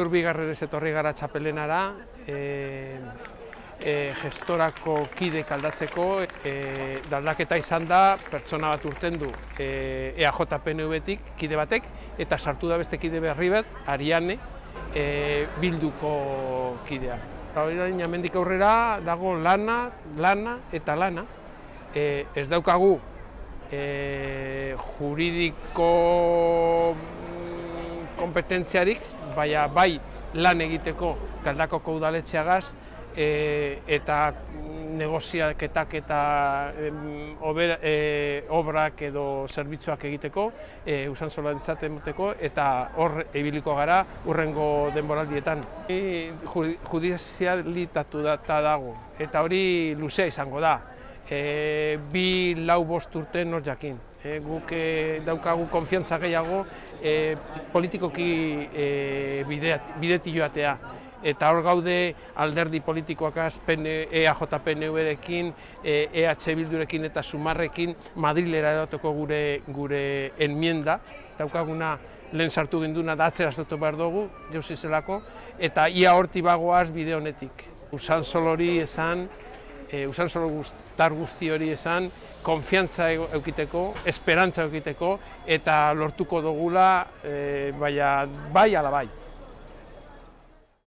Bigarrenez etorri gara txapelenara, gestorako kidek aldatzeko, aldaketa izan da, pertsona bat urtendu EAJ-PNV-tik kide batek, eta sartu da beste kide berri bat, Ariane, Bilduko kidea. Orain hemendik aurrera dago lana eta lana. Ez daukagu juridiko kompetentziarik, baina bai lan egiteko Galdakoko udaletxeagaz eta negoziaketak eta obrak edo zerbitzuak egiteko, Usansoloarentzat emoteko, eta hor ibiliko gara hurrengo denboraldietan. Judizialitatuta dago, eta hori luzea izango da. 2-5 urte nor jakin. Guk daukagu konfiantza gehiago politikoki bidetik joatea. Eta hor gaude alderdi politikoakaz EAJ-PNV-rekin, EH Bildurekin eta Sumarrekin Madrilera edateko gure enmienda. Daukaguna lehen sartu ginduna da atzeraztu behar dugu, jauzi zelako, eta ia horti bagoaz bide honetik. Usansolo hori esan, Usansolo guzti hori esan, konfiantza eukiteko, esperantza eukiteko, eta lortuko dugula, bai ala bai.